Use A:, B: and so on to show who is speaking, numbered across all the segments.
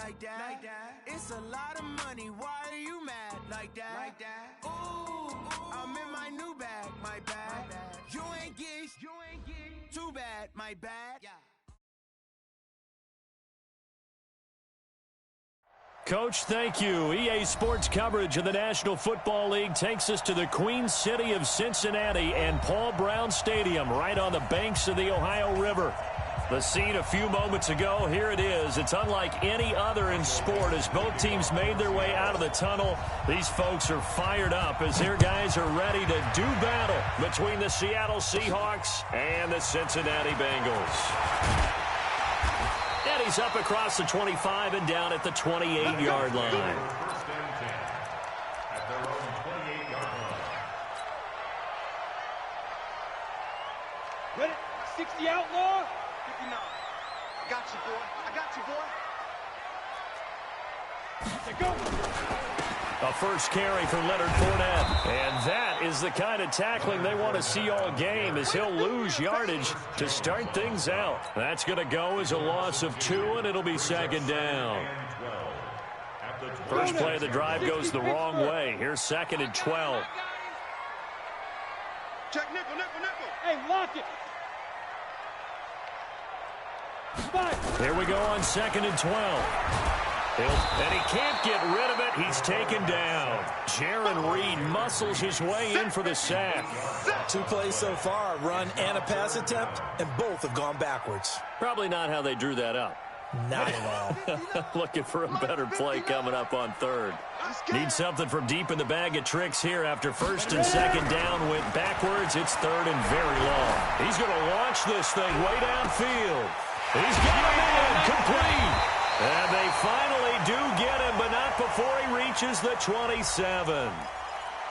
A: like that. It's a lot of money, why are you mad like that? Ooh, I'm in my new bag, my bad. You ain't get too bad, my bad.
B: Coach, thank you. EA Sports coverage of the National Football League takes us to the Queen City of Cincinnati and Paul Brown Stadium, right on the banks of the Ohio River. The scene a few moments ago, here it is. It's unlike any other in sport as both teams made their way out of the tunnel. These folks are fired up as their guys are ready to do battle between the Seattle Seahawks and the Cincinnati Bengals. And he's up across the 25 and down at the 28-yard line.
C: Ready? 60 outlaw.
D: 59. I got you, boy. I got you, boy.
C: Let's go.
B: A first carry for Leonard Fournette. And that is the kind of tackling they want to see all game as he'll lose yardage to start things out. That's going to go as a loss of 2, and it'll be second down. First play of the drive goes the wrong way. Here's 2nd and 12.
D: Check nickel.
C: Hey, lock it.
B: Here we go on 2nd and 12. And he can't get rid of it. He's taken down. Jaron Reed muscles his way in for the sack.
E: 2 plays so far, a run and a pass attempt, and both have gone backwards.
B: Probably not how they drew that up.
E: Not at all.
B: Looking for a better play coming up on 3rd. Need something from deep in the bag of tricks here after 1st and 2nd down went backwards. It's 3rd and very long. He's going to launch this thing way downfield. He's got him in, complete. And they finally do get him, but not before he reaches the 27.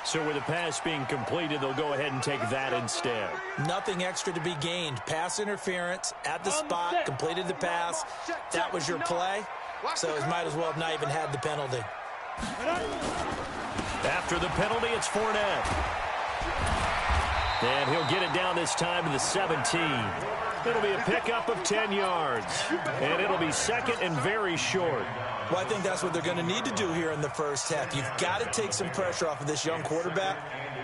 B: So with the pass being completed, they'll go ahead and take that instead.
E: Nothing extra to be gained. Pass interference at the spot, completed the pass. That was your play, so it might as well have not even had the penalty.
B: After the penalty, it's Fournette. And he'll get it down this time to the 17. It'll be a pickup of 10 yards. And it'll be 2nd and very short.
E: Well, I think that's what they're going to need to do here in the first half. You've got to take some pressure off of this young quarterback,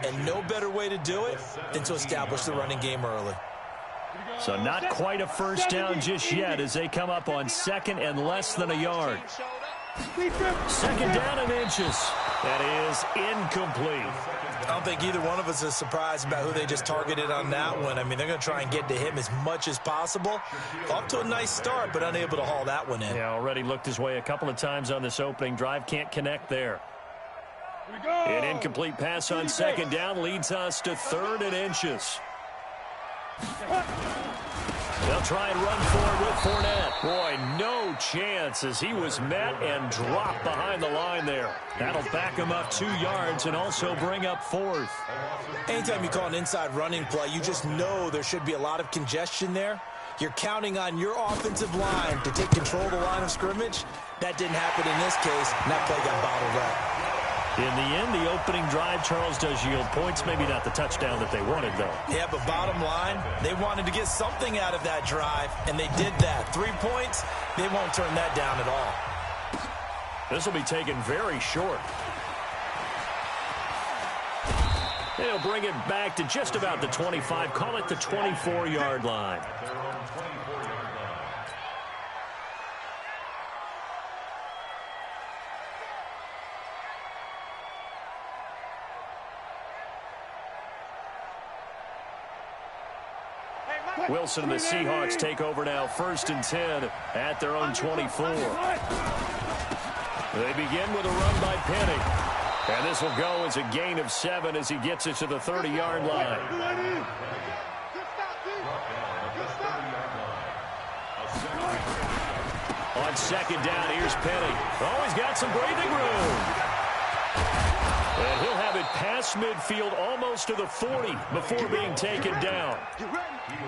E: and no better way to do it than to establish the running game early.
B: So not quite a first down just yet as they come up on 2nd and less than a yard. 2nd down and inches. That is incomplete.
E: I don't think either one of us is surprised about who they just targeted on that one. I mean, they're going to try and get to him as much as possible. Off to a nice start, but unable to haul that one in.
B: Yeah, already looked his way a couple of times on this opening drive. Can't connect there. An incomplete pass on 2nd down leads us to 3rd and inches. They'll try and run forward with Fournette. Boy, no chance as he was met and dropped behind the line there. That'll back him up 2 yards and also bring up 4th.
E: Anytime you call an inside running play, you just know there should be a lot of congestion there. You're counting on your offensive line to take control of the line of scrimmage. That didn't happen in this case, and that play got bottled up.
B: In the end, the opening drive, Charles, does yield points. Maybe not the touchdown that they wanted, though.
E: Yeah, but bottom line, they wanted to get something out of that drive, and they did that. 3 points, they won't turn that down at all.
B: This will be taken very short. They'll bring it back to just about the 25. Call it the 24-yard line. Wilson and the Seahawks take over now, 1st and 10 at their own 24. They begin with a run by Penny. And this will go as a gain of 7 as he gets it to the 30-yard line. On 2nd down, here's Penny. Oh, he's got some breathing room. And he'll have it past midfield almost to the 40 before being taken down.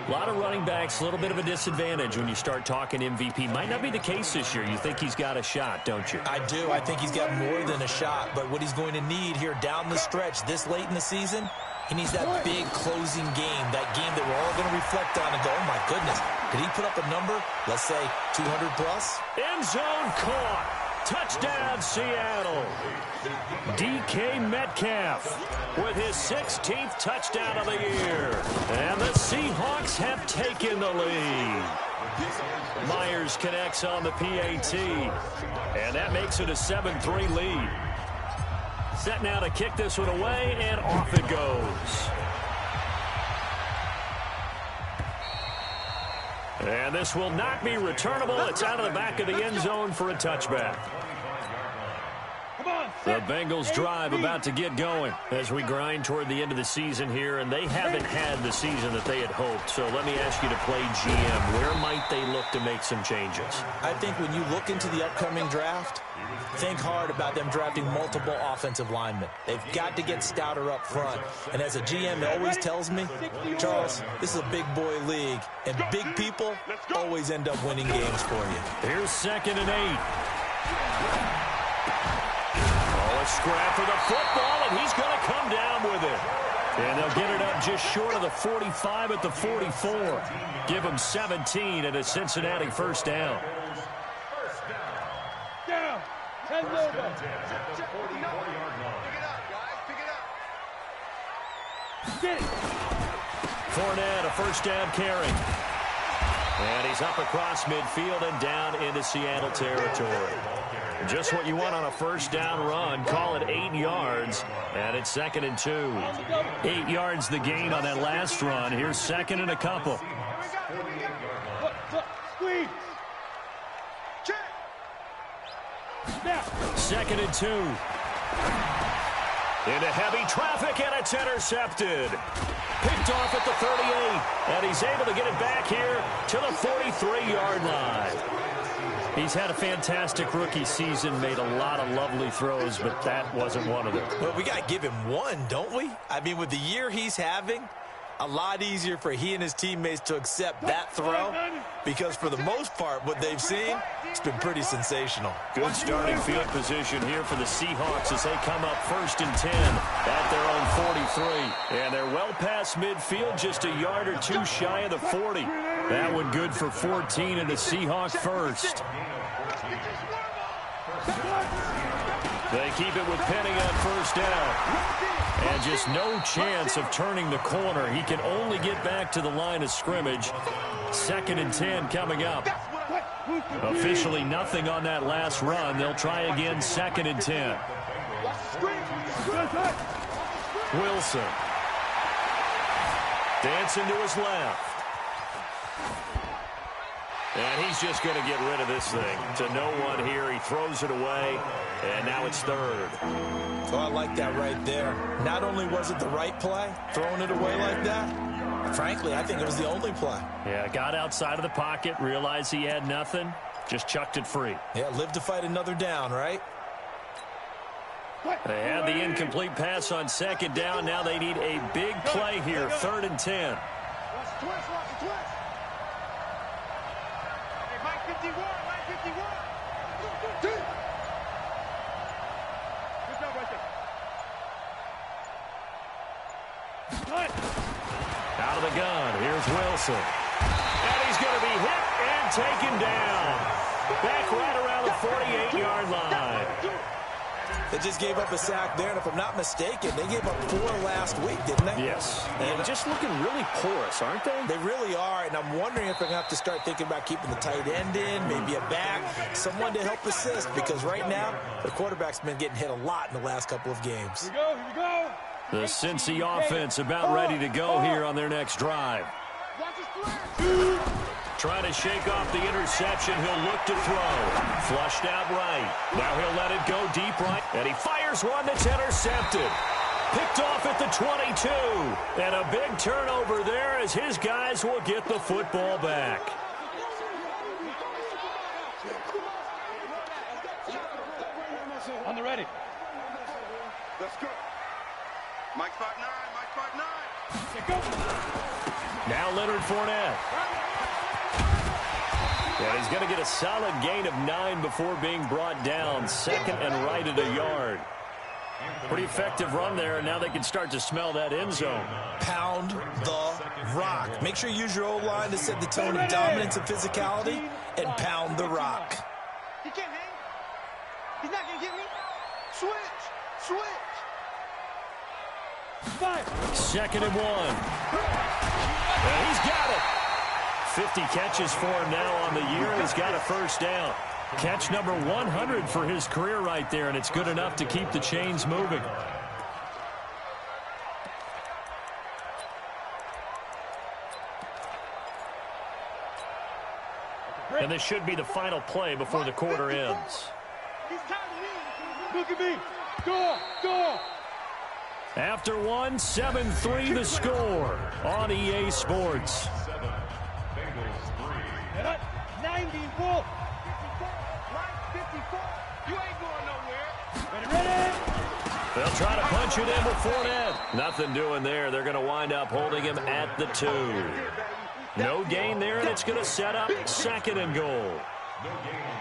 B: A lot of running backs, a little bit of a disadvantage when you start talking MVP. Might not be the case this year. You think he's got a shot, don't you?
E: I do. I think he's got more than a shot. But what he's going to need here down the stretch this late in the season, he needs that big closing game, that game that we're all going to reflect on and go, oh, my goodness, did he put up a number, let's say 200 plus?
B: End zone caught. Touchdown, Seattle. DK Metcalf with his 16th touchdown of the year. And the Seahawks have taken the lead. Myers connects on the PAT. And that makes it a 7-3 lead. Set now to kick this one away, and off it goes. And this will not be returnable. It's out of the back of the end zone for a touchback. The Bengals drive about to get going as we grind toward the end of the season here, and they haven't had the season that they had hoped. So let me ask you to play GM. Where might they look to make some changes?
E: I think when you look into the upcoming draft, think hard about them drafting multiple offensive linemen. They've got to get stouter up front. And as a GM, it always tells me, Charles, this is a big boy league, and big people always end up winning games for you.
B: Here's 2nd and 8. Scrap for the football, and he's going to come down with it. And they'll get it up just short of the 45 at the 44. Give them 17 and a Cincinnati first down.
C: Down. 10 over.
D: Pick it up, guys. Pick it up.
C: Get it.
B: Fournette, a first down carry. And he's up across midfield and down into Seattle territory. Just what you want on a first down run. Call it 8 yards, and it's 2nd and 2. 8 yards the gain on that last run. Here's 2nd and a couple.
C: Squeeze.
D: Check.
B: 2nd and 2. Into heavy traffic, and it's intercepted. Picked off at the 38, and he's able to get it back here to the 43-yard line. He's had a fantastic rookie season, made a lot of lovely throws, but that wasn't one of them.
E: Well, we got to give him one, don't we? I mean, with the year he's having, a lot easier for he and his teammates to accept that throw, because for the most part, what they've seen, it's been pretty sensational.
B: Good starting field position here for the Seahawks as they come up 1st and 10 at their own 43. And they're well past midfield, just a yard or two shy of the 40. That one good for 14 and the Seahawks first. They keep it with Penny on first down. And just no chance of turning the corner. He can only get back to the line of scrimmage. 2nd and 10 coming up. Officially nothing on that last run. They'll try again 2nd and 10. Wilson. Dancing to his left. And he's just going to get rid of this thing. To no one here. He throws it away. And now it's 3rd.
E: Oh, I like that right there. Not only was it the right play, throwing it away like that, frankly, I think it was the only play.
B: Yeah, got outside of the pocket, realized he had nothing, just chucked it free.
E: Yeah, live to fight another down, right?
B: They had the incomplete pass on 2nd down. Now they need a big play here, 3rd and 10. Out of the gun, here's Wilson. And he's going to be hit and taken down. Back right around the 48-yard line.
E: They just gave up a sack there, and if I'm not mistaken, they gave up 4 last week, didn't they?
B: Yes. And just looking really porous, aren't they?
E: They really are, and I'm wondering if they're going to have to start thinking about keeping the tight end in, maybe a back, someone to help assist, because right now, the quarterback's been getting hit a lot in the last couple of games.
C: Here we go.
B: The Cincy offense about ready to go here on their next drive. Trying to shake off the interception. He'll look to throw. Flushed out right. Now he'll let it go deep right. And he fires one that's intercepted. Picked off at the 22. And a big turnover there as his guys will get the football back.
C: On the ready.
D: Let's go. Mike 5'9", Mike 5'9".
C: Go.
B: Now Leonard Fournette. And he's going to get a solid gain of 9 before being brought down. 2nd and right at a yard. Pretty effective run there, and now they can start to smell that end zone.
E: Pound the rock. Make sure you use your O-line to set the tone of dominance and physicality, and pound the rock.
D: He can't hang. Switch.
B: 2nd and 1. And he's got it. 50 catches for him now on the year, and he's got a first down. Catch number 100 for his career right there, and it's good enough to keep the chains moving. And this should be the final play before the quarter ends.
C: Look at me. Go.
B: After one, 7-3 the score on EA Sports.
C: 94.
D: You ain't going nowhere.
C: Ready?
B: They'll try to punch it in with Fournette. Nothing doing there. They're going to wind up holding him at the 2. No gain there, and it's going to set up 2nd and goal.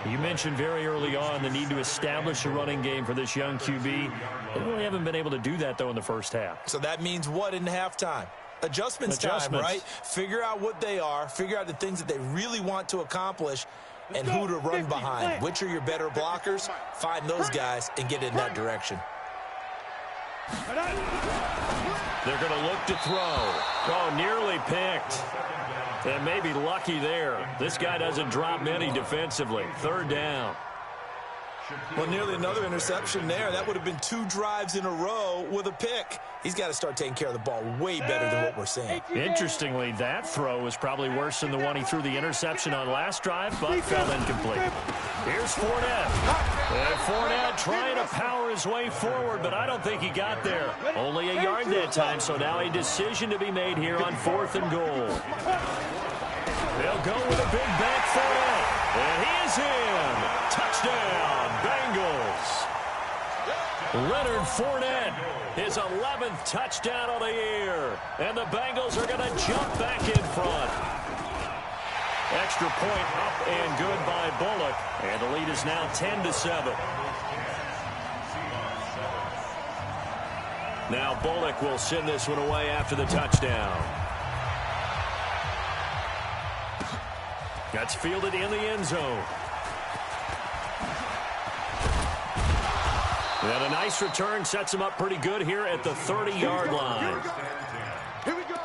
B: You mentioned very early on the need to establish a running game for this young QB. They really haven't been able to do that, though, in the first half.
E: So that means what in halftime? Adjustments time, right? Figure out what they are, figure out the things that they really want to accomplish, and who to run behind. Which are your better blockers? Find those guys and get in that direction.
B: They're going to look to throw. Oh, nearly picked. And maybe lucky there. This guy doesn't drop many defensively. 3rd down.
E: Well, nearly another interception there. That would have been 2 drives in a row with a pick. He's got to start taking care of the ball way better than what we're seeing.
B: Interestingly, that throw was probably worse than the one he threw the interception on last drive, but fell incomplete. Here's Fournette. And Fournette trying to power his way forward, but I don't think he got there. Only a yard that time, so now a decision to be made here on 4th and goal. They'll go with a big bank Fournette. And he is in. Touchdown, Bengals. Leonard Fournette, his 11th touchdown of the year. And the Bengals are going to jump back in front. Extra point up and good by Bullock. And the lead is now 10-7. Now Bullock will send this one away after the touchdown. That's fielded in the end zone. And a nice return sets him up pretty good here at the 30-yard line.
D: Here we go.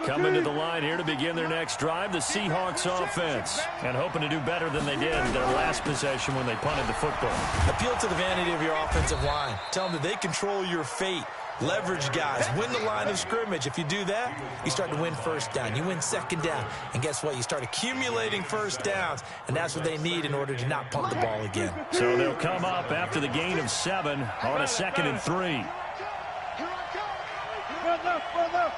B: Coming to the line here to begin their next drive, the Seahawks offense. And hoping to do better than they did in their last possession when they punted the football.
E: Appeal to the vanity of your offensive line. Tell them that they control your fate. Leverage guys. Win the line of scrimmage. If you do that, you start to win 1st down. You win 2nd down. And guess what? You start accumulating 1st downs. And that's what they need in order to not punt the ball again.
B: So they'll come up after the gain of 7 on a 2nd and 3.
C: Run left.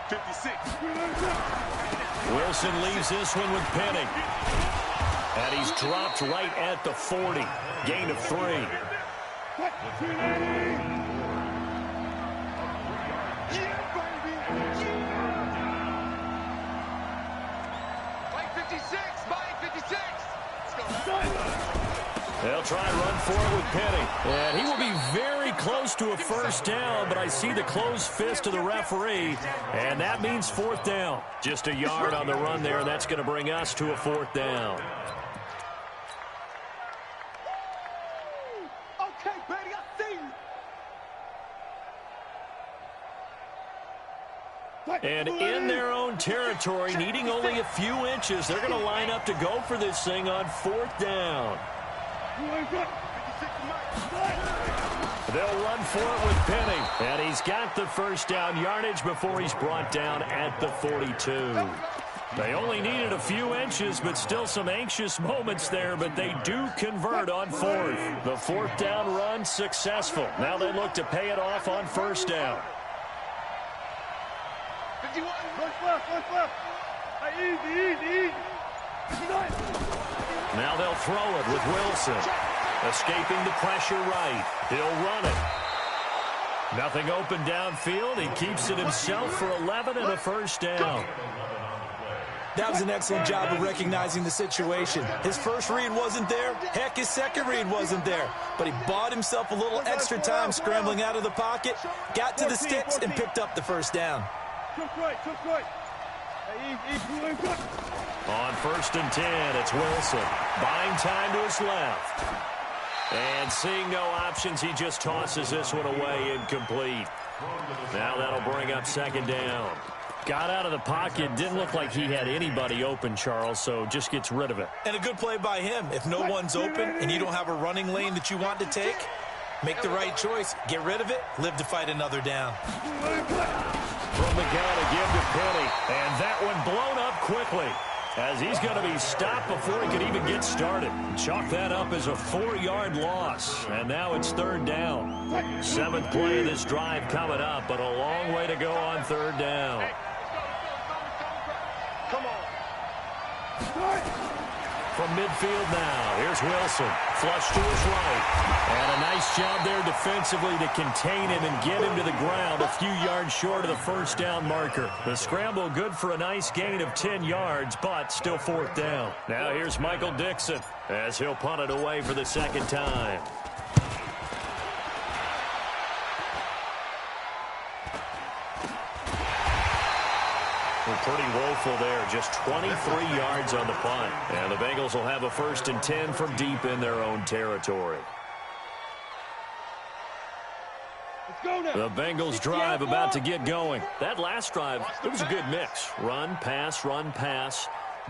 D: 56.
B: Wilson leaves this one with Penny. And he's dropped right at the 40. Gain of 3. They'll try and run for it with Penny. And he will be very close to a 1st down, but I see the closed fist of the referee, and that means 4th down. Just a yard on the run there. That's going to bring us to a 4th down.
D: Okay, buddy, I see you.
B: And in their own territory, needing only a few inches, they're going to line up to go for this thing on 4th down. They'll run for it with Penny. And he's got the 1st down yardage before he's brought down at the 42. They only needed a few inches, but still some anxious moments there, but they do convert on 4th. The 4th down run successful. Now they look to pay it off on 1st down.
D: 51.
C: Left. Easy.
B: Now they'll throw it with Wilson. Escaping the pressure right. He'll run it. Nothing open downfield. He keeps it himself for 11 and a 1st down.
E: That was an excellent job of recognizing the situation. His first read wasn't there. Heck, his second read wasn't there. But he bought himself a little extra time scrambling out of the pocket, got to the sticks, and picked up the 1st down.
C: Took right.
B: On 1st and 10, it's Wilson. Buying time to his left. And seeing no options, he just tosses this one away, incomplete. Now that'll bring up 2nd down. Got out of the pocket. Didn't look like he had anybody open, Charles, so just gets rid of it.
E: And a good play by him. If no one's open and you don't have a running lane that you want to take, make the right choice. Get rid of it. Live to fight another down.
B: From the gun, a give to Penny. And that one blown up quickly, as he's going to be stopped before he could even get started. Chalk that up as a 4-yard loss, and now it's 3rd down. 7th play of this drive coming up, but a long way to go on 3rd down.
D: Come on.
B: From midfield now, here's Wilson. Flush to his right. And a nice job there defensively to contain him and get him to the ground a few yards short of the 1st down marker. The scramble good for a nice gain of 10 yards, but still 4th down. Now here's Michael Dixon as he'll punt it away for the 2nd time. Pretty woeful there, just 23 yards on the punt. And the Bengals will have a 1st and 10 from deep in their own territory. The Bengals drive about to get going. That last drive, it was a good mix. Run, pass,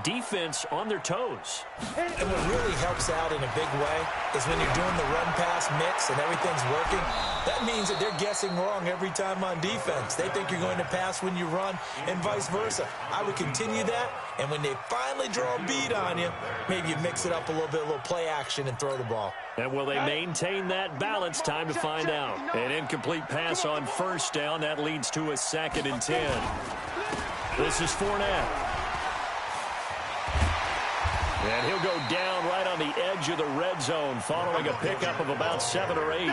B: defense on their toes.
E: And what really helps out in a big way is when you're doing the run-pass mix and everything's working, that means that they're guessing wrong every time on defense. They think you're going to pass when you run and vice versa. I would continue that, and when they finally draw a beat on you, maybe you mix it up a little play action and throw the ball.
B: And will they maintain that balance? Time to find out. An incomplete pass on 1st down. That leads to a 2nd and 10. This is Fournette. And he'll go down right on the edge of the red zone following a pickup of about 7 or 8.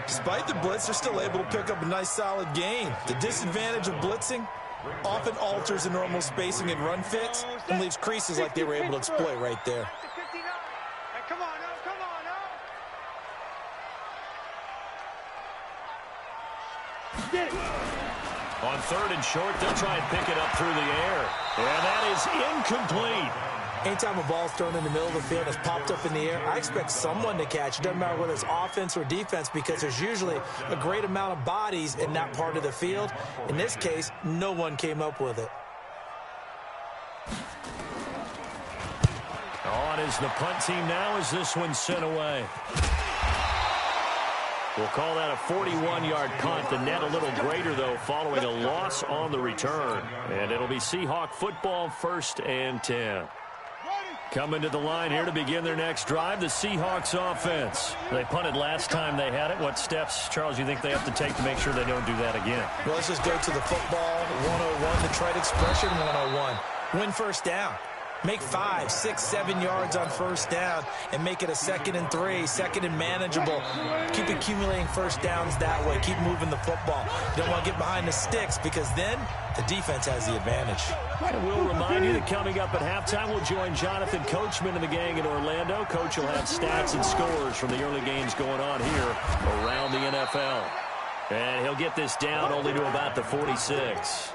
E: Despite the blitz, they're still able to pick up a nice solid gain. The disadvantage of blitzing often alters the normal spacing and run fits and leaves creases like they were able to exploit right there.
C: Come on, come on, Get it.
B: On 3rd and short, they'll try and pick it up through the air. And that is incomplete.
E: Anytime a ball's thrown in the middle of the field, it's popped up in the air, I expect someone to catch. It doesn't matter whether it's offense or defense, because there's usually a great amount of bodies in that part of the field. In this case, no one came up with it.
B: On is the punt team now as this one's sent away. We'll call that a 41-yard punt. The net a little greater, though, following a loss on the return. And it'll be Seahawk football, 1st and 10. Coming to the line here to begin their next drive, the Seahawks offense. They punted last time they had it. What steps, Charles, you think they have to take to make sure they don't do that again?
E: Well, let's just go to the football 101, the trite expression 101. Win 1st down. Make 5, 6, 7 yards on 1st down and make it a 2nd and 3, 2nd and manageable. Keep accumulating 1st downs that way. Keep moving the football. You don't want to get behind the sticks, because then the defense has the advantage.
B: And we'll remind you that coming up at halftime, we'll join Jonathan Coachman and the gang in Orlando. Coach will have stats and scores from the early games going on here around the NFL. And he'll get this down only to about the 46.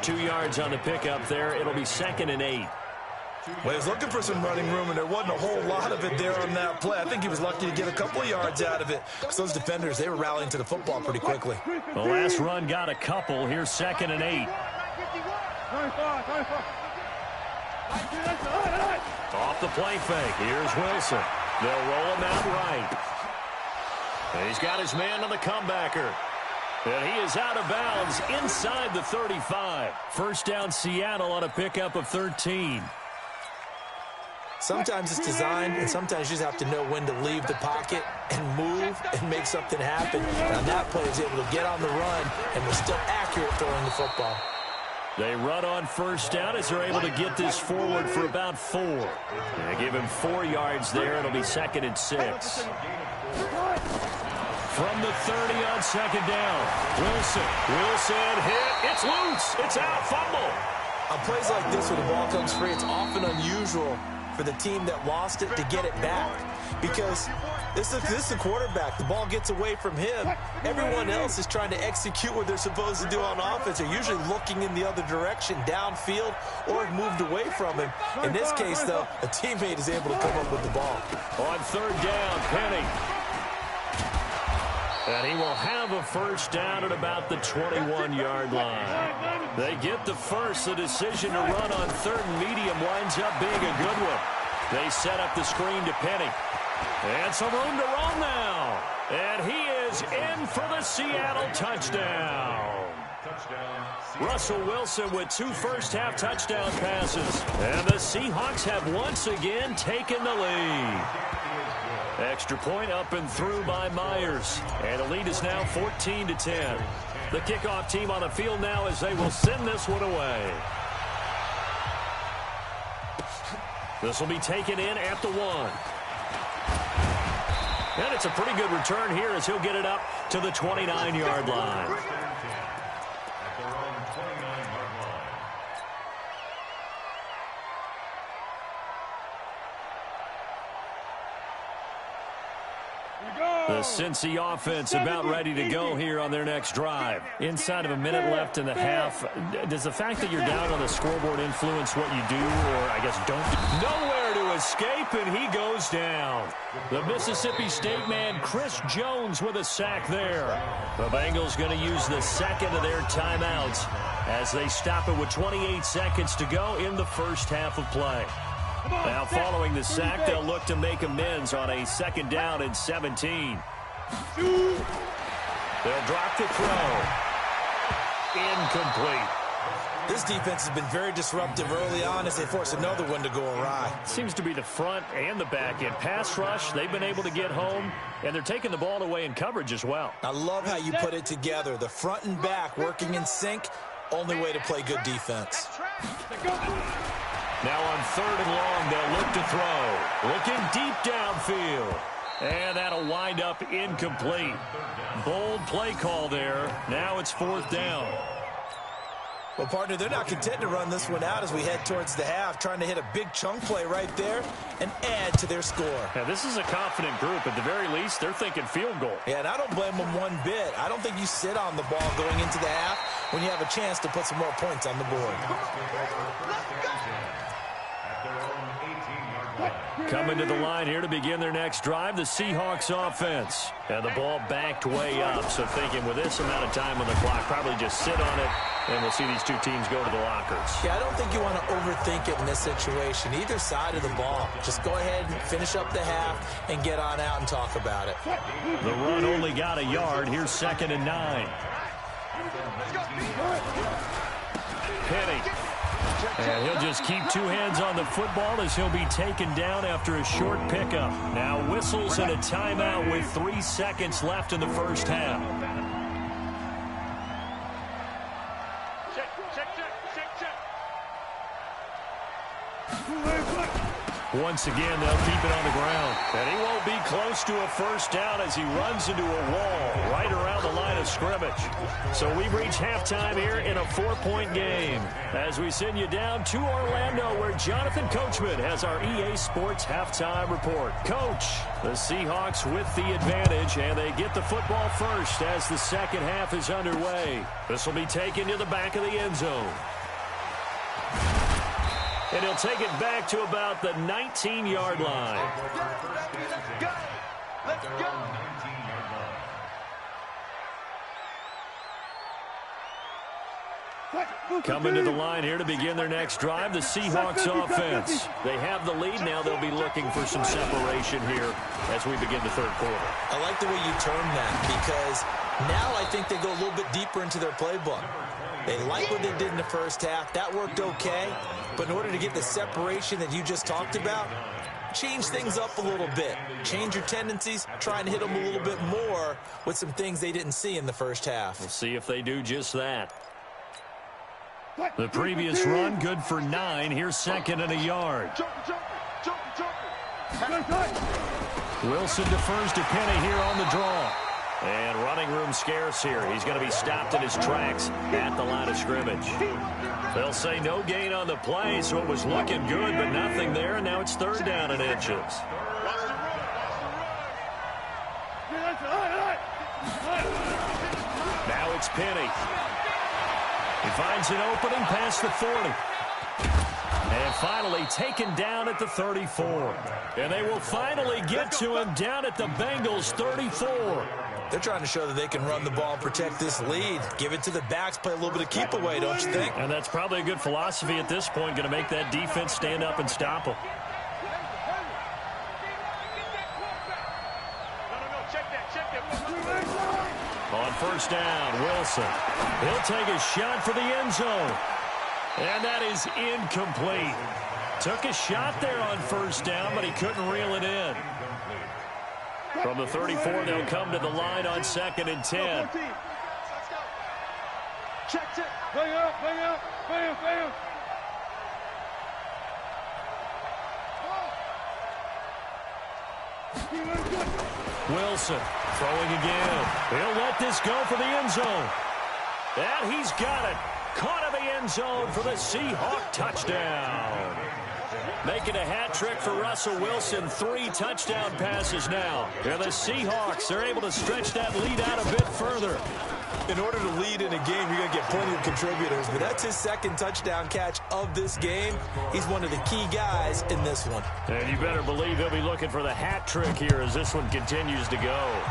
B: 2 yards on the pickup there. It'll be 2nd and 8.
E: Well, he was looking for some running room, and there wasn't a whole lot of it there on that play. I think he was lucky to get a couple of yards out of it, because those defenders, they were rallying to the football pretty quickly.
B: The last run got a couple. Here's 2nd and 8. Off the play fake. Here's Wilson. They'll roll him out right. And he's got his man on the comebacker. And he is out of bounds inside the 35. 1st down Seattle on a pickup of 13.
E: Sometimes it's designed, and sometimes you just have to know when to leave the pocket and move and make something happen. And on that play, he was able to get on the run and was still accurate throwing the football.
B: They run on 1st down as they're able to get this forward for about 4. They give him 4 yards there. It'll be 2nd and 6. From the 30 on 2nd down. Wilson hit. It's loose. It's out. Fumble.
E: On plays like this where the ball comes free, it's often unusual for the team that lost it to get it back. Because this is the quarterback. The ball gets away from him. Everyone else is trying to execute what they're supposed to do on offense. They're usually looking in the other direction, downfield, or have moved away from him. In this case, though, a teammate is able to come up with the ball.
B: On third down, Penny. And he will have a first down at about the 21-yard line. They get the first. The decision to run on third and medium winds up being a good one. They set up the screen to Penny. And some room to run now. And he is in for the Seattle touchdown. Russell Wilson with 2 first-half touchdown passes. And the Seahawks have once again taken the lead. Extra point up and through by Myers. And the lead is now 14-10. The kickoff team on the field now as they will send this one away. This will be taken in at the 1. And it's a pretty good return here as he'll get it up to the 29-yard line. The Cincy offense about ready to go here on their next drive. Inside of a minute left in the half, does the fact that you're down on the scoreboard influence what you do, or I guess don't do? Nowhere to escape, and he goes down. The Mississippi State man, Chris Jones, with a sack there. The Bengals going to use the second of their timeouts as they stop it with 28 seconds to go in the first half of play. Now, following the sack, they'll look to make amends on a second down and 17. They'll drop the throw. Incomplete.
E: This defense has been very disruptive early on as they force another one to go awry.
B: Seems to be the front and the back end. Pass rush, they've been able to get home, and they're taking the ball away in coverage as well.
E: I love how you put it together. The front and back working in sync, only way to play good defense.
B: Now on third and long, they'll look to throw. Looking deep downfield. And that'll wind up incomplete. Bold play call there. Now it's fourth down.
E: Well, partner, they're not content to run this one out as we head towards the half, trying to hit a big chunk play right there and add to their score.
B: Yeah, this is a confident group. At the very least, they're thinking field goal.
E: Yeah, and I don't blame them one bit. I don't think you sit on the ball going into the half when you have a chance to put some more points on the board.
B: Coming to the line here to begin their next drive, the Seahawks offense. And the ball backed way up, so thinking with this amount of time on the clock, probably just sit on it, and we'll see these two teams go to the lockers.
E: Yeah, I don't think you want to overthink it in this situation. Either side of the ball. Just go ahead and finish up the half and get on out and talk about it.
B: The run only got a yard. Here's 2nd and 9. Penny. And he'll just keep 2 hands on the football as he'll be taken down after a short pickup. Now whistles and a timeout with 3 seconds left in the first half. Once again, they'll keep it on the ground. And he won't be close to a first down as he runs into a wall right around the line of scrimmage. So we've reached halftime here in a 4-point game as we send you down to Orlando where Jonathan Coachman has our EA Sports halftime report. Coach, the Seahawks with the advantage, and they get the football first as the second half is underway. This will be taken to the back of the end zone. And he'll take it back to about the 19-yard line.
D: Let's go.
B: Coming to the line here to begin their next drive, the Seahawks offense. They have the lead now. They'll be looking for some separation here as we begin the third quarter.
E: I like the way you term that because now I think they go a little bit deeper into their playbook. They like what they did in the first half. That worked okay. But in order to get the separation that you just talked about, change things up a little bit. Change your tendencies, try and hit them a little bit more with some things they didn't see in the first half.
B: We'll see if they do just that. The previous run, good for 9. Here's 2nd and a yard. Wilson defers to Penny here on the draw. And running room scarce here. He's going to be stopped in his tracks at the line of scrimmage. They'll say no gain on the play, so it was looking good, but nothing there, and now it's third down in inches. Now it's Penny. He finds an opening past the 40. And finally taken down at the 34. And they will finally get to him down at the Bengals 34.
E: They're trying to show that they can run the ball and protect this lead. Give it to the backs, play a little bit of keep away, don't you think?
B: And that's probably a good philosophy at this point, going to make that defense stand up and stop them. On first down, Wilson. He'll take a shot for the end zone. And that is incomplete. Took a shot there on first down, but he couldn't reel it in. From the 34, they'll come to the line on 2nd and 10.
D: Check. Bang up. Bam.
B: Wilson throwing again. He'll let this go for the end zone. And he's got it. Caught in the end zone for the Seahawk touchdown. Making a hat trick for Russell Wilson. 3 touchdown passes now. And the Seahawks are able to stretch that lead out a bit further.
E: In order to lead in a game, you're going to get plenty of contributors, but that's his 2nd touchdown catch of this game. He's one of the key guys in this one.
B: And you better believe he'll be looking for the hat trick here as this one continues to go.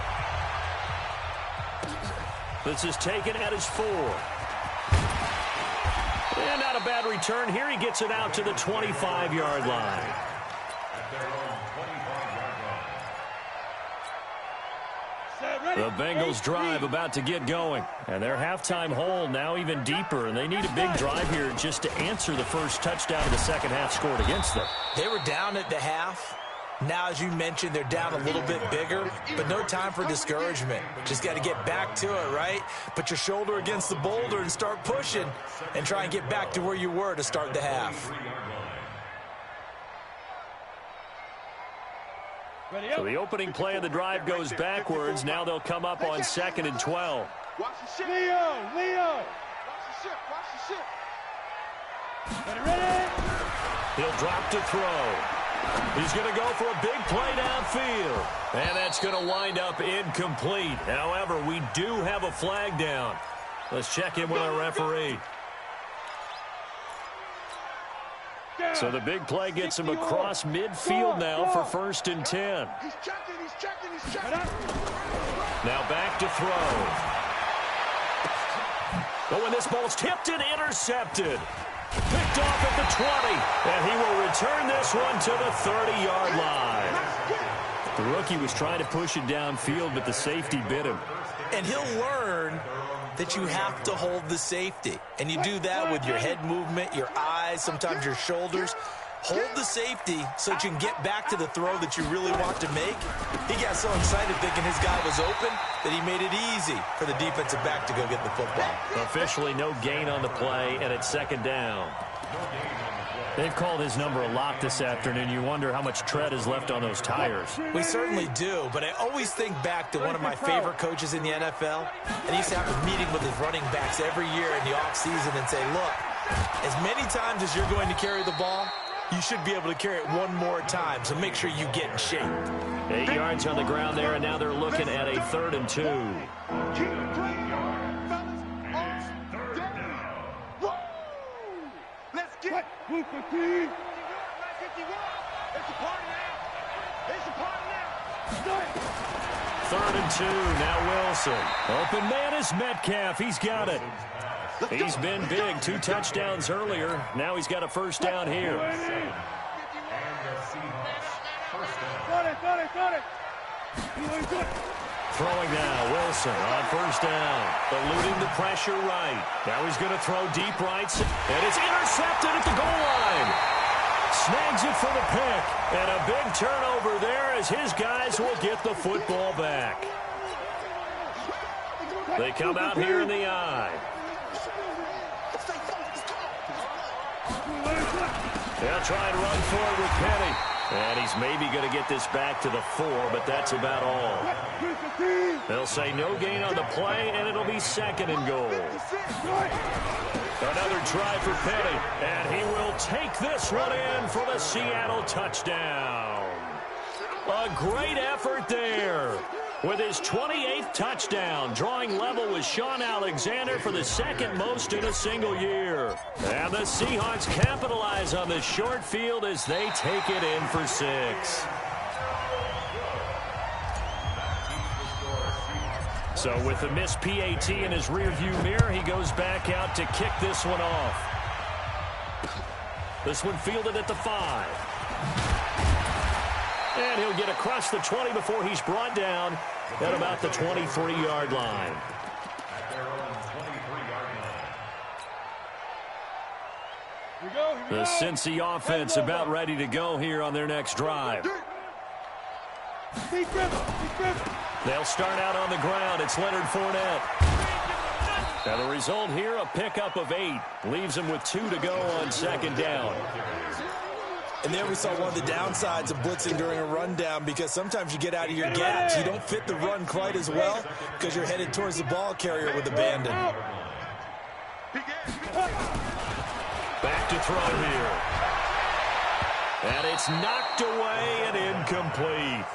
B: This is taken at his 4. And not a bad return here. He gets it out to the 25-yard line. The Bengals drive about to get going. And their halftime hole now even deeper. And they need a big drive here just to answer the first touchdown of the second half scored against them.
E: They were down at the half. Now, as you mentioned, they're down a little bit bigger, but no time for discouragement. Just got to get back to it, right? Put your shoulder against the boulder and start pushing and try and get back to where you were to start the half.
B: So the opening play of the drive goes backwards. Now they'll come up on 2nd and 12.
D: Watch the ship. Leo. Watch the ship. Ready?
B: He'll drop to throw. He's going to go for a big play downfield. And that's going to wind up incomplete. However, we do have a flag down. Let's check in with our referee. So the big play gets him across midfield now for 1st and 10.
D: He's checking.
B: Now back to throw. Oh, and this ball's tipped and intercepted. Picked off at the 20. And he will return this one to the 30-yard line. The rookie was trying to push it downfield, but the safety bit him.
E: And he'll learn that you have to hold the safety. And you do that with your head movement, your eyes, sometimes your shoulders. Hold the safety so that you can get back to the throw that you really want to make. He got so excited thinking his guy was open that he made it easy for the defensive back to go get the football.
B: Officially no gain on the play, and it's 2nd down. They've called his number a lot this afternoon. You wonder how much tread is left on those tires.
E: We certainly do, but I always think back to one of my favorite coaches in the NFL, and he used to have a meeting with his running backs every year in the offseason and say, look, as many times as you're going to carry the ball, you should be able to carry it one more time, so make sure you get in shape.
B: 8 yards on the ground there, and now they're looking at a 3rd and 2.
D: Keep it clean, fellas. Let's get it. It's a party now.
B: 3rd and 2, now Wilson. Open man is Metcalf. He's got it. He's been big. 2 touchdowns earlier. Now he's got a first down here. Throwing now, Wilson on first down. Eluding the pressure right. Now he's going to throw deep right. And it's intercepted at the goal line. Snags it for the pick. And a big turnover there as his guys will get the football back. They come out here in the eye. They'll try and run forward with Penny. And he's maybe going to get this back to the 4, but that's about all. They'll They'll say no gain on the play, and it'll be 2nd and goal. Another try for Petty, and he will take this one in for the Seattle touchdown. A great effort there with his 28th touchdown, drawing level with Sean Alexander for the 2nd most in a single year. And the Seahawks capitalize on the short field as they take it in for 6. So with the missed PAT in his rearview mirror, he goes back out to kick this one off. This one fielded at the 5. And he'll get across the 20 before he's brought down at about the 23-yard line. The Cincy offense about ready to go here on their next drive. They'll start out on the ground. It's Leonard Fournette. Now the result here, a pickup of 8. Leaves him with 2 to go on 2nd down.
E: And there we saw one of the downsides of blitzing during a rundown, because sometimes you get out of your gaps. You don't fit the run quite as well because you're headed towards the ball carrier with abandon.
B: Back to throw here. And it's knocked away and incomplete.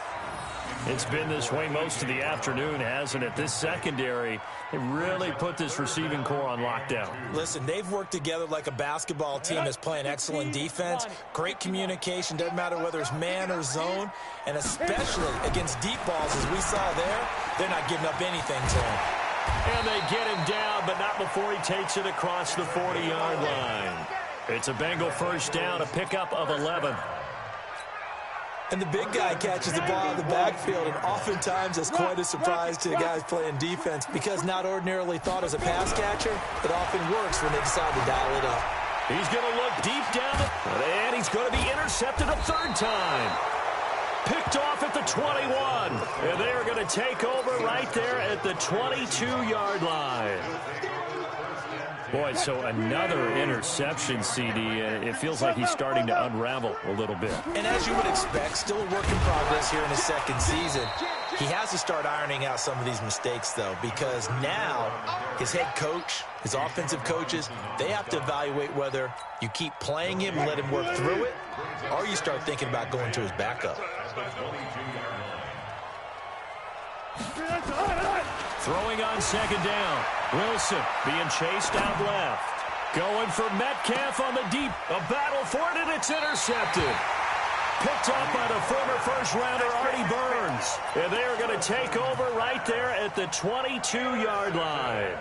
B: It's been this way most of the afternoon, hasn't it? This secondary, they really put this receiving core on lockdown.
E: Listen, they've worked together like a basketball team that's playing excellent defense. Great communication, doesn't matter whether it's man or zone. And especially against deep balls, as we saw there, they're not giving up anything to him.
B: And they get him down, but not before he takes it across the 40-yard line. It's a Bengal 1st down, a pickup of 11.
E: And the big guy catches the ball in the backfield, and oftentimes that's quite a surprise to the guys playing defense, because not ordinarily thought as a pass catcher, it often works when they decide to dial it up.
B: He's going to look deep down, and he's going to be intercepted a 3rd time. Picked off at the 21, and they are going to take over right there at the 22-yard line. Boy, so another interception, CD. It feels like he's starting to unravel a little bit.
E: And as you would expect, still a work in progress here in his 2nd season. He has to start ironing out some of these mistakes, though, because now his head coach, his offensive coaches, they have to evaluate whether you keep playing him and let him work through it, or you start thinking about going to his backup.
B: Throwing on 2nd down. Wilson being chased out left. Going for Metcalf on the deep. A battle for it, and it's intercepted. Picked up by the former 1st-rounder Artie Burns. And they are going to take over right there at the 22-yard line.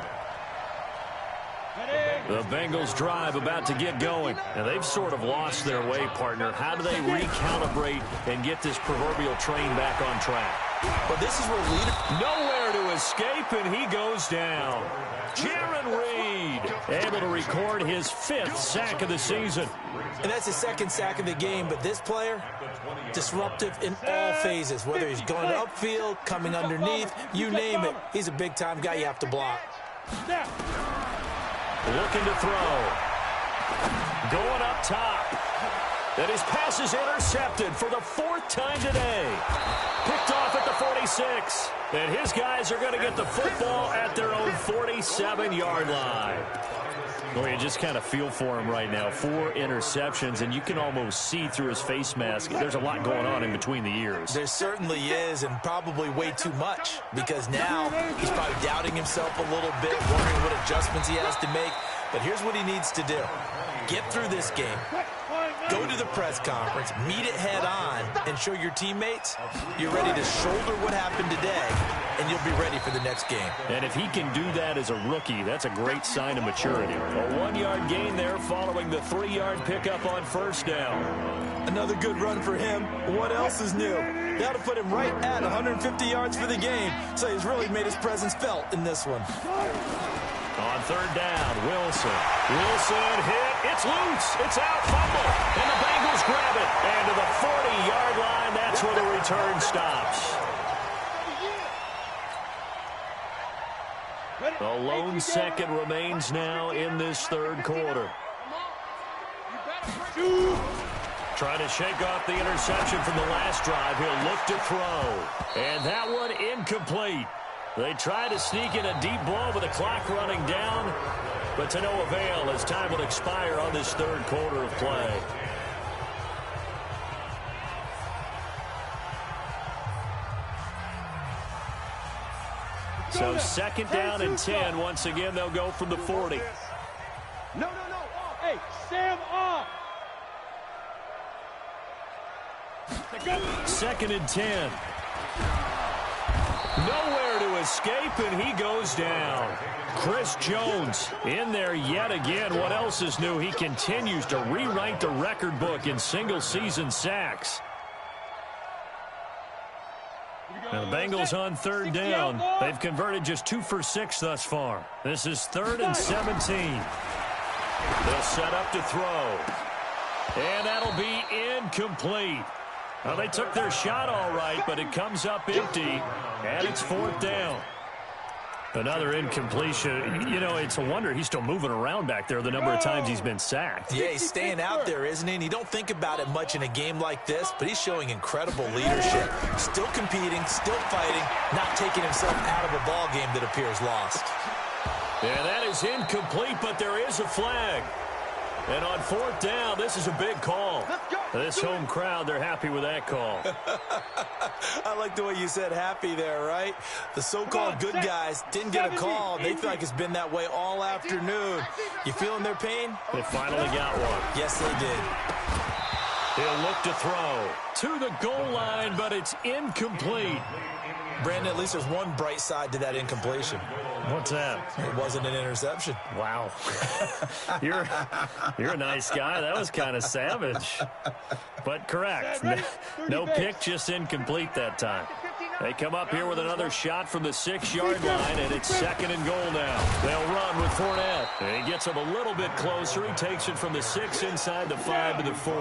B: The Bengals drive about to get going. And they've sort of lost their way, partner. How do they recalibrate and get this proverbial train back on track?
E: But this is where leader...
B: Nowhere to escape, and he goes down. Jaron Reed able to record his 5th sack of the season.
E: And that's his 2nd sack of the game, but this player, disruptive in all phases, whether he's going upfield, coming underneath, you name it. He's a big-time guy you have to block.
B: Looking to throw. Going up top. And his pass is intercepted for the 4th time today. Picked off at the 46. And his guys are going to get the football at their own 47-yard line. Well, you just kind of feel for him right now. 4 interceptions, and you can almost see through his face mask. There's a lot going on in between the ears.
E: There certainly is, and probably way too much, because now he's probably doubting himself a little bit, wondering what adjustments he has to make. But here's what he needs to do. Get through this game. Go to the press conference, meet it head on, and show your teammates you're ready to shoulder what happened today, and you'll be ready for the next game.
B: And if he can do that as a rookie, that's a great sign of maturity. A 1-yard gain there following the 3-yard pickup on 1st down.
E: Another good run for him. What else is new? That'll put him right at 150 yards for the game, so he's really made his presence felt in this one.
B: On 3rd down, Wilson. Wilson hit. It's loose. It's out. Fumble. And the Bengals grab it. And to the 40-yard line, that's where the return stops. A lone second remains now in this 3rd quarter. Trying to shake off the interception from the last drive. He'll look to throw. And that one incomplete. They try to sneak in a deep ball with the clock running down, but to no avail as time will expire on this third quarter of play. So second down and 10. Once again, they'll go from the 40.
C: No. Hey, Sam off.
B: Second and 10. Nowhere to escape, and he goes down. Chris Jones in there yet again. What else is new? He continues to rewrite the record book in single-season sacks. Now the Bengals on third down. They've converted just 2 for 6 thus far. This is 3rd and 17. They'll set up to throw. And that'll be incomplete. Well, they took their shot all right, but it comes up empty, and it's 4th down. Another incompletion. You know, it's a wonder he's still moving around back there the number of times he's been sacked.
E: Yeah, he's staying out there, isn't he? And you don't think about it much in a game like this, but he's showing incredible leadership. Still competing, still fighting, not taking himself out of a ball game that appears lost.
B: Yeah, that is incomplete, but there is a flag. And on 4th down, this is a big call. This home crowd, they're happy with that call.
E: I like the way you said happy there, right? The so-called good guys didn't get a call. They feel like it's been that way all afternoon. You feeling their pain?
B: They finally got one.
E: Yes, they did.
B: He'll look to throw to the goal line, but it's incomplete.
E: Brandon, at least there's one bright side to that incompletion.
B: What's that?
E: It wasn't an interception.
B: Wow. You're a nice guy. That was kind of savage. But correct. No pick, just incomplete that time. They come up here with another shot from the 6-yard line, and it's 2nd and goal now. They'll run with Fournette. And he gets him a little bit closer. He takes it from the 6 inside the 5 to the 4.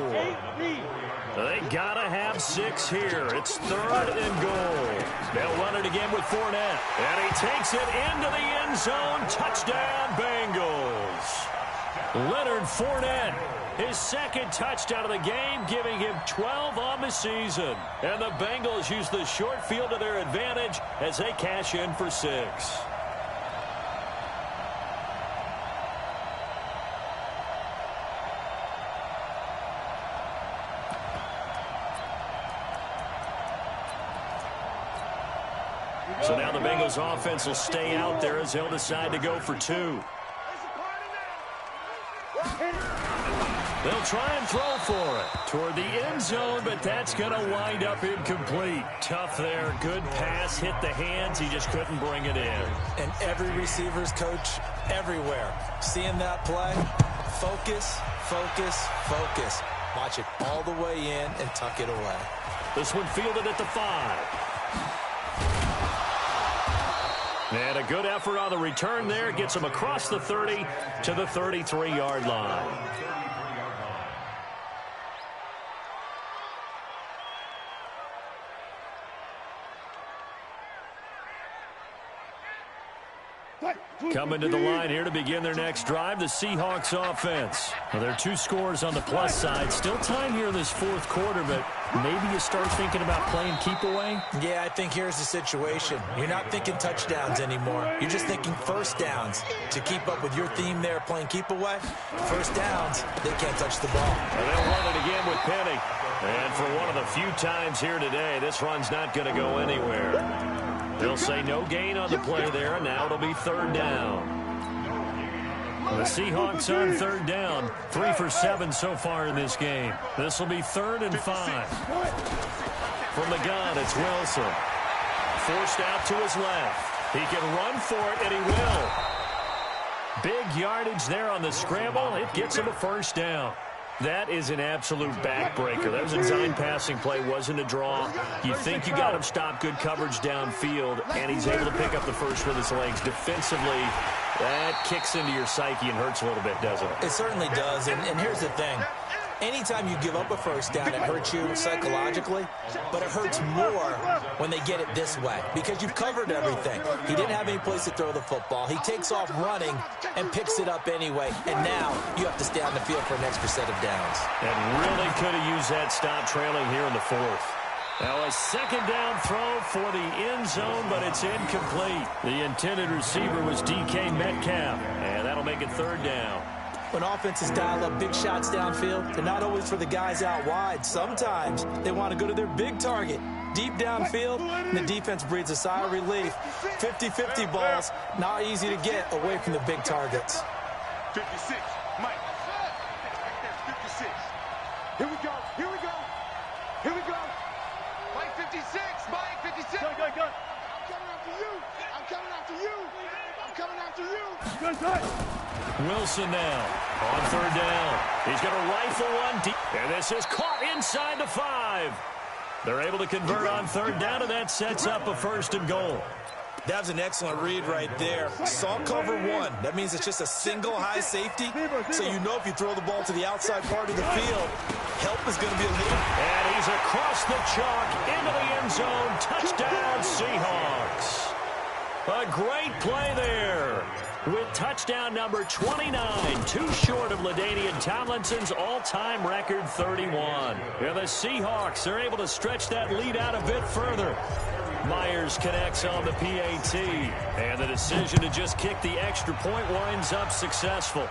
B: They gotta have 6 here. It's 3rd and goal. They'll run it again with Fournette. And he takes it into the end zone. Touchdown, Bengals. Leonard Fournette, his 2nd touchdown of the game, giving him 12 on the season. And the Bengals use the short field to their advantage as they cash in for 6. So now the Bengals offense will stay out there as they'll decide to go for 2. They'll try and throw for it toward the end zone, but that's going to wind up incomplete. Tough there. Good pass. Hit the hands. He just couldn't bring it in.
E: And every receiver's coach everywhere. Seeing that play, focus, focus, focus. Watch it all the way in and tuck it away.
B: This one fielded at the 5. And a good effort on the return there. Gets him across the 30 to the 33-yard line. Coming to the line here to begin their next drive, the Seahawks offense. Well, there are 2 scores on the plus side. Still time here in this 4th quarter, but maybe you start thinking about playing keep away?
E: Yeah, I think here's the situation. You're not thinking touchdowns anymore. You're just thinking first downs. To keep up with your theme there, playing keep away, first downs, they can't touch the ball.
B: And they'll run it again with Penny. And for one of the few times here today, this run's not going to go anywhere. They'll say no gain on the play there, and now it'll be 3rd down. The Seahawks on 3rd down, 3 for 7 so far in this game. This will be 3rd and 5. From the gun, it's Wilson. Forced out to his left. He can run for it, and he will. Big yardage there on the scramble. It gets him a 1st down. That is an absolute backbreaker. That was a design passing play, wasn't a draw. You think you got him stopped, good coverage downfield, and he's able to pick up the first with his legs. Defensively, that kicks into your psyche and hurts a little bit, doesn't it?
E: It certainly does, and here's the thing. Anytime you give up a first down, it hurts you psychologically, but it hurts more when they get it this way because you've covered everything. He didn't have any place to throw the football. He takes off running and picks it up anyway, and now you have to stay on the field for an extra set of downs.
B: And really could have used that stop trailing here in the 4th. Now a second down throw for the end zone, but it's incomplete. The intended receiver was DK Metcalf, and that'll make it third down.
E: When offenses dial up big shots downfield, they're not always for the guys out wide. Sometimes they want to go to their big target, deep downfield, and the defense breathes a sigh of relief. 50-50 balls, not easy to get away from the big targets.
D: 56, Mike. 56. Here we go. Here we go. Here we go. Mike 56. Mike 56. Go. I'm coming after you. I'm coming after you. I'm coming after you. Good.
B: Wilson now on third down. He's going to rifle one deep. And this is caught inside the 5. They're able to convert on third down, and that sets up a first and goal.
E: That was an excellent read right there. Saw cover 1. That means it's just a single high safety. So you know if you throw the ball to the outside part of the field, help is going to be a little.
B: And he's across the chalk into the end zone. Touchdown, Seahawks. A great play there with touchdown number 29, too short of LaDainian Tomlinson's all-time record 31. And the Seahawks are able to stretch that lead out a bit further. Myers connects on the PAT, and the decision to just kick the extra point winds up successful.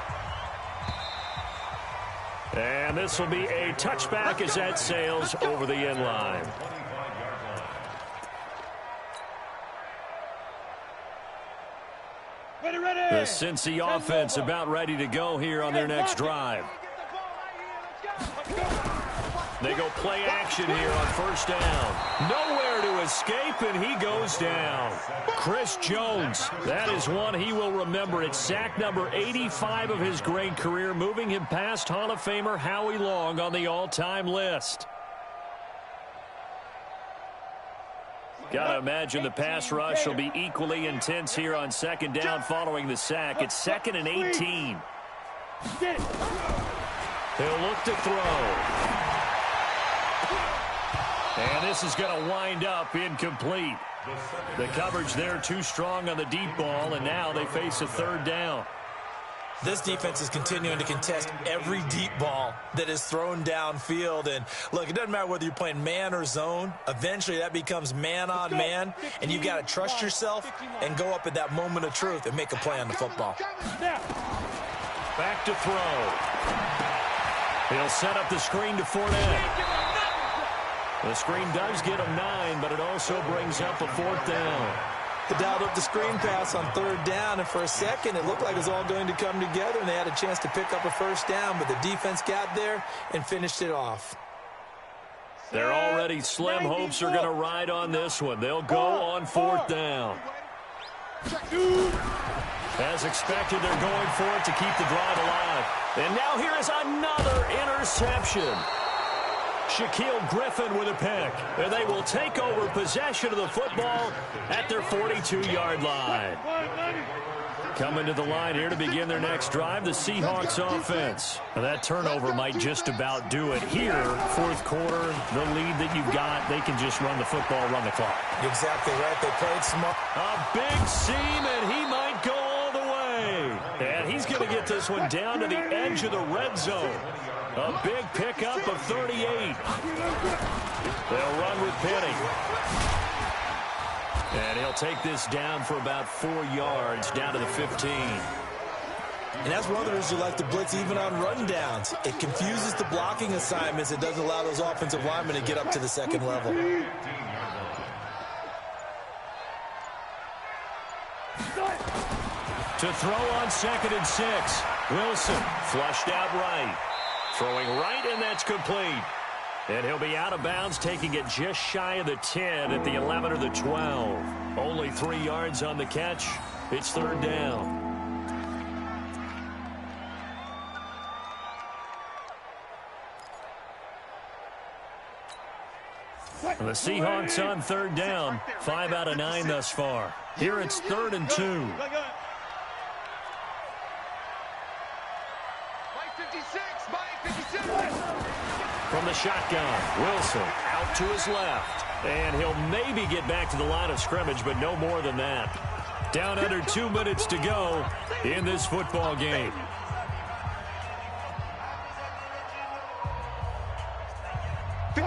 B: And this will be a touchback as that sails over the end line. The Cincy offense about ready to go here on their next drive. They go play action here on first down. Nowhere to escape, and he goes down. Chris Jones, that is one he will remember. It's sack number 85 of his great career, moving him past Hall of Famer Howie Long on the all-time list. Got to imagine the pass rush will be equally intense here on second down following the sack. It's 2nd and 18. He'll look to throw. And this is going to wind up incomplete. The coverage there too strong on the deep ball, and now they face a third down.
E: This defense is continuing to contest every deep ball that is thrown downfield. And, look, it doesn't matter whether you're playing man or zone. Eventually, that becomes man on man, and you've got to trust yourself and go up at that moment of truth and make a play on the football.
B: Back to throw. He'll set up the screen to Fournette. The screen does get him 9, but it also brings up a fourth down.
E: They dialed up the screen pass on third down, and for a second it looked like it was all going to come together, and they had a chance to pick up a first down, but the defense got there and finished it off.
B: Their already slim hopes are going to ride on this one. They'll go on fourth down. As expected, they're going for it to keep the drive alive. And now here is another interception. Shaquille Griffin with a pick, and they will take over possession of the football at their 42-yard line. Coming to the line here to begin their next drive, the Seahawks offense. Now that turnover might just about do it here. Fourth quarter, the lead that you've got, they can just run the football, run the clock.
E: Exactly right. They played smart.
B: A big seam, and he might go all the way. And he's going to get this one down to the edge of the red zone. A big pickup of 38. They'll run with Penny. And he'll take this down for about 4 yards, down to the 15.
E: And that's one of the reasons you like to blitz even on rundowns. It confuses the blocking assignments. It doesn't allow those offensive linemen to get up to the second level.
B: To throw on 2nd and 6. Wilson flushed out right. Throwing right, and that's complete. And he'll be out of bounds, taking it just shy of the 10 at the 11 or the 12. Only 3 yards on the catch. It's third down. And the Seahawks on third down. 5 out of 9 thus far. Here it's 3rd and 2. From the shotgun, Wilson out to his left. And he'll maybe get back to the line of scrimmage, but no more than that. Down under 2 minutes to go in this football game.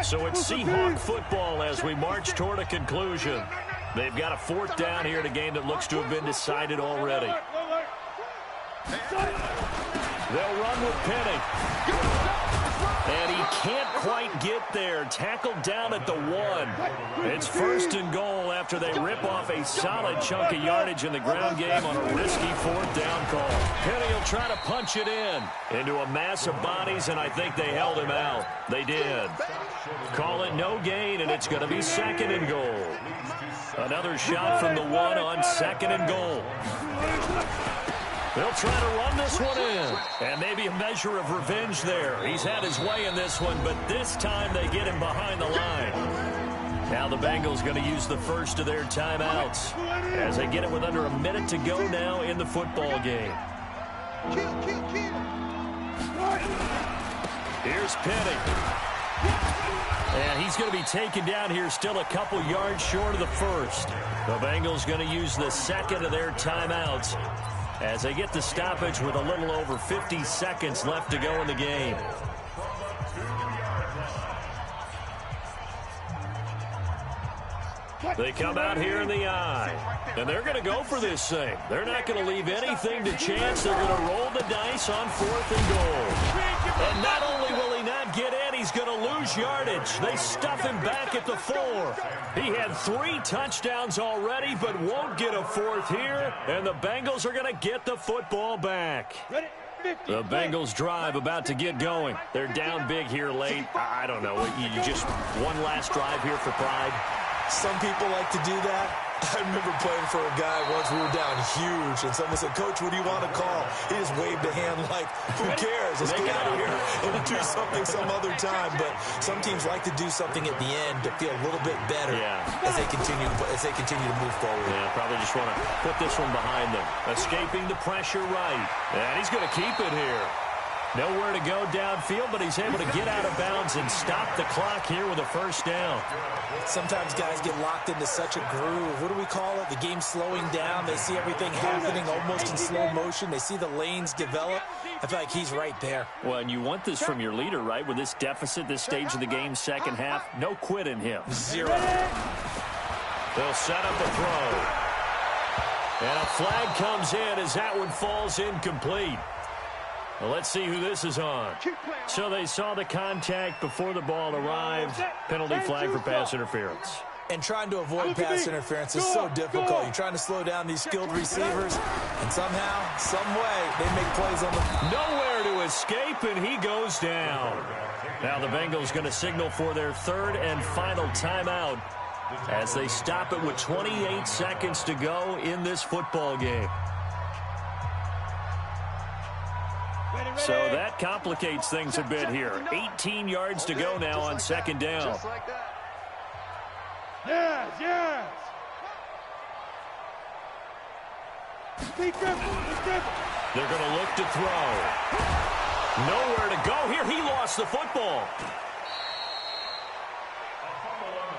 B: So it's Seahawk football as we march toward a conclusion. They've got a 4th down here in a game that looks to have been decided already. They'll run with Penny. And he can't quite get there. Tackled down at the 1. It's 1st and goal after they rip off a solid chunk of yardage in the ground game on a risky 4th down call. Penny will try to punch it into a mass of bodies, and I think they held him out. They did. Call it no gain, and it's going to be 2nd and goal. Another shot from the 1 on 2nd and goal. They'll try to run this one in. And maybe a measure of revenge there. He's had his way in this one, but this time they get him behind the line. Now the Bengals going to use the first of their timeouts as they get it with under a minute to go now in the football game. Here's Penny. And he's going to be taken down here still a couple yards short of the first. The Bengals going to use the 2nd of their timeouts as they get the stoppage with a little over 50 seconds left to go in the game. They come out here in the eye, and they're going to go for this thing. They're not going to leave anything to chance. They're going to roll the dice on 4th and goal. And not only will he not get in, he's going to lose yardage. They stuff him back at the 4. He had 3 touchdowns already, but won't get a 4th here, and the Bengals are going to get the football back. The Bengals drive about to get going. They're down big here late. I don't know. You just one last drive here for pride.
E: Some people like to do that. I remember playing for a guy once. We were down huge, and someone said, "Coach, what do you want to call?" He just waved a hand like, "Who cares? Let's get out of here and do something some other time." But some teams like to do something at the end to feel a little bit better as they continue to move forward.
B: Yeah, probably just want to put this one behind them. Escaping the pressure right, and he's going to keep it here. Nowhere to go downfield, but he's able to get out of bounds and stop the clock here with a 1st down.
E: Sometimes guys get locked into such a groove. What do we call it? The game's slowing down. They see everything happening almost in slow motion. They see the lanes develop. I feel like he's right there.
B: Well, and you want this from your leader, right? With this deficit, this stage of the game, 2nd half, no quit in him.
E: 0.
B: They'll set up a throw. And a flag comes in as that one falls incomplete. Well, let's see who this is on. So they saw the contact before the ball arrived. Penalty flag for pass interference.
E: And trying to avoid pass interference is so difficult. You're trying to slow down these skilled receivers, and somehow, some way, they make plays on them.
B: Nowhere to escape, and he goes down. Now the Bengals going to signal for their 3rd and final timeout as they stop it with 28 seconds to go in this football game. So that complicates things a bit here. 18 yards to go now on 2nd down.
C: Yes.
B: They're going to look to throw. Nowhere to go here. He lost the football.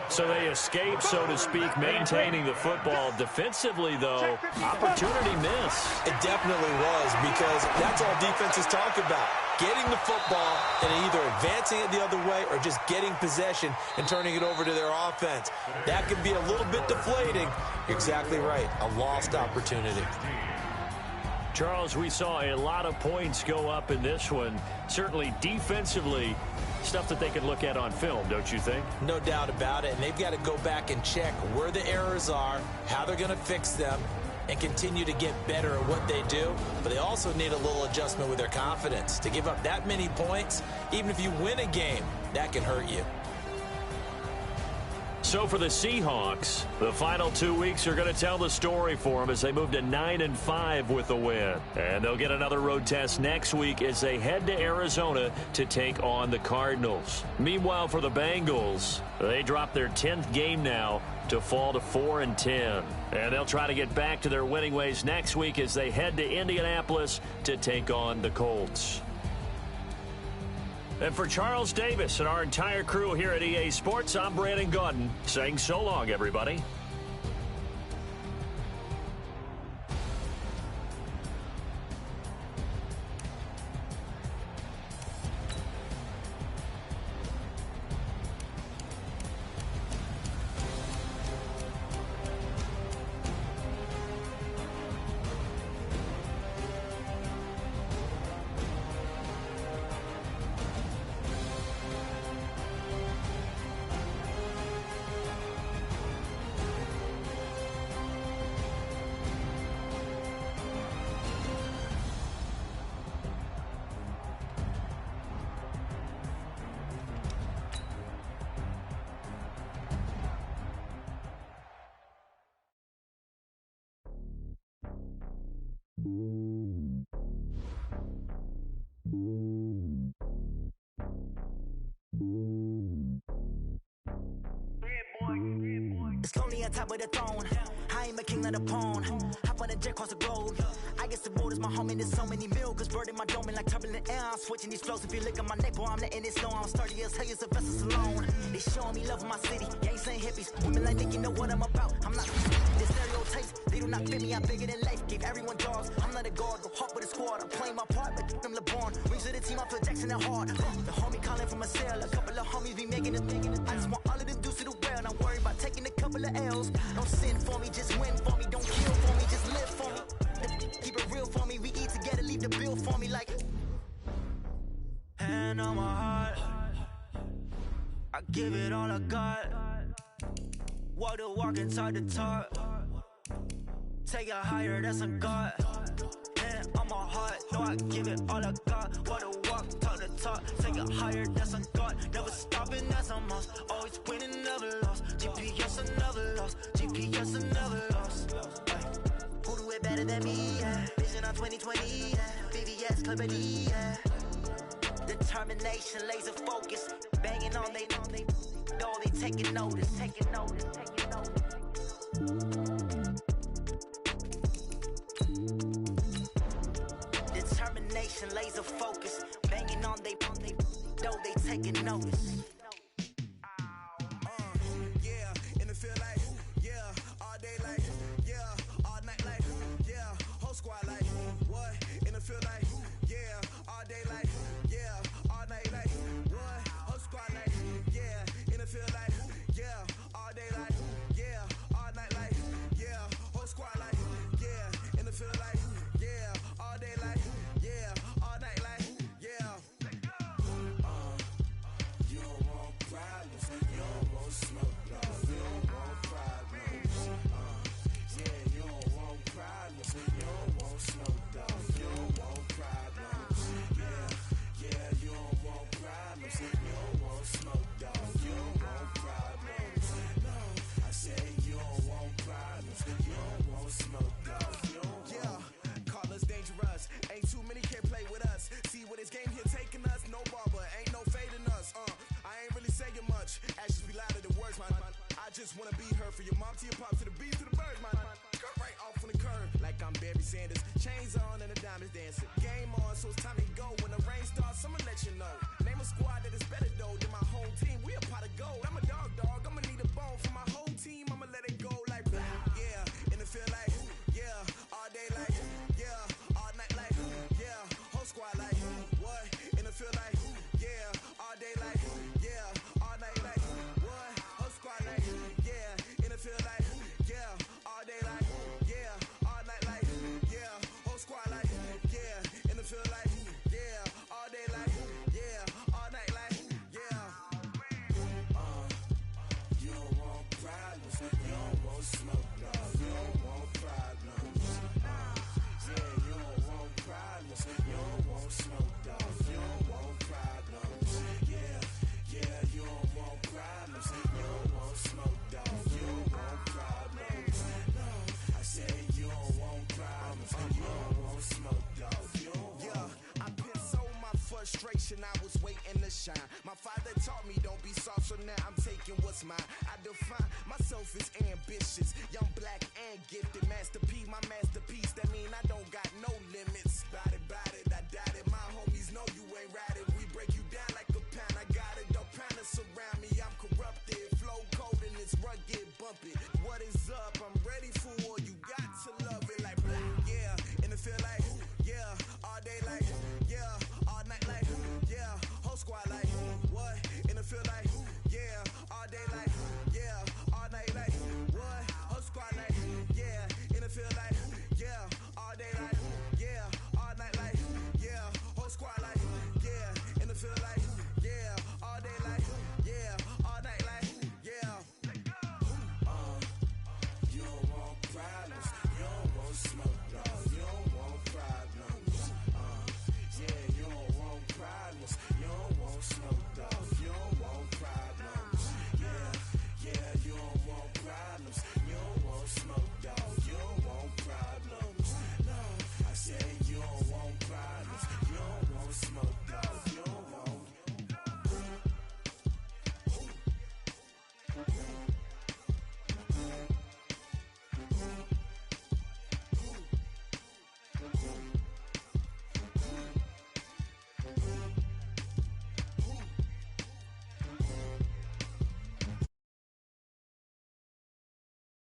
B: So they escape, so to speak, maintaining the football. Defensively, though, opportunity miss.
E: It definitely was, because that's all defenses talk about. Getting the football and either advancing it the other way or just getting possession and turning it over to their offense. That can be a little bit deflating. You're exactly right. A lost opportunity.
B: Charles, we saw a lot of points go up in this one. Certainly defensively, stuff that they can look at on film, don't you think?
E: No doubt about it. And they've got to go back and check where the errors are, how they're going to fix them, and continue to get better at what they do. But they also need a little adjustment with their confidence. To give up that many points, even if you win a game, that can hurt you.
B: So for the Seahawks, the final 2 weeks are going to tell the story for them as they move to 9-5 with a win. And they'll get another road test next week as they head to Arizona to take on the Cardinals. Meanwhile, for the Bengals, they drop their 10th game now to fall to 4-10. And they'll try to get back to their winning ways next week as they head to Indianapolis to take on the Colts. And for Charles Davis and our entire crew here at EA Sports, I'm Brandon Gaudin saying so long, everybody.
F: It's lonely on top of the throne. I ain't a king of the pawn. Hop on a jet across the globe. I guess the road is my home and there's so many milkers burning my dome like turbulent air. I'm switching these flows. If you look at my neck, boy, I'm letting it slow. I'm sturdy as hell, as a vessel alone. They showing me love in my city. Gangsta and hippies. Women like Nick, you know what I'm about. I'm not the stereotypes. They do not fit me. I'm bigger than life. Give everyone dogs. I'm not a guard. Go hard with a squad. I'm playing my part, but I'm LeBron. Rings of the team. I feel Jackson and hard. The homie calling from a cell. A couple of homies be making it. I just want all of them dudes to the well. Don't worry about taking a couple of L's. Don't sin for me, just win for me. Don't kill for me, just live for me. Keep it real for me. We eat together, leave the bill for me like. Hand on my heart, I give it all I got. Walk the walk and talk the talk. Take it higher, that's a God. Hand on my heart, no, I give it all I got. Walk the walk, talk the talk. Take it higher, that's a God. Never stopping, that's a must. Always winning, never lost. GPS, I never lost. GPS, I never lost. Who do it better than me? Yeah. Vision on 2020. Yeah. VVS, Clippity. Yeah. Determination, laser focus. Banging on they know they taking notice. Taking notice. Taking notice. Determination, laser focus. Banging on they know they taking notice.
A: Yeah, in the field like, yeah, all day like, yeah, all night like, yeah, whole squad like, what? In the field like, yeah, all day like, yeah, all night like, what? Whole squad like, yeah, in the field like, yeah, all day like, yeah, all night like, yeah, whole squad like, yeah, in the field like, yeah, all day like, yeah, all night like, yeah. You don't want problems, you don't want smoke, love, you don't want problems. Yeah, you don't want problems, you don't want smoke, love, you don't want problems. Yeah, you don't want problems, you don't want smoke, dog, you don't want problems. No, I say you don't want problems, you don't want smoke, dog, you don't want. Yeah, call us dangerous, ain't too many can play with us. See where this game here taking us, no barber, ain't no fading us. I ain't really saying much, actions be louder than words, man. I just wanna be heard for your mom to your pop to the beat to the birds, man. Skirt right off on the curb, like I'm Barry Sanders. Chains on and the diamonds dancing. Game on, so it's time to go. When the rain starts, I'ma let you know. Name a squad that is better though than my home team. We a pot of gold. I'm a dog, I'ma need a bone for my whole team. I'ma let it go like, yeah, in the field like, yeah, all day like, yeah, all night like, yeah, whole squad like, what? In the field like, yeah, all day like, yeah, all night like, what? Whole squad like, yeah, in the field like, yeah, all day like, yeah, all night like, yeah, whole squad like, yeah, in the field like, yeah, all day like, yeah, all night like, yeah. You don't want problems, you don't want smoke, love, you don't want problems. Yeah, you don't want problems, you don't want smoke, dog, you don't want problems. Yeah, you don't want problems, you don't want smoke, dog, you don't want problems. No, I say you don't want problems, you don't want smoke, dog, you don't want. Yeah, I pissed so my frustration, I was waiting to shine. My father taught me don't be soft, so now I'm taking what's mine. I define myself as ambitious, young, black, and gifted. Master P, my masterpiece, that mean I don't got no limits. By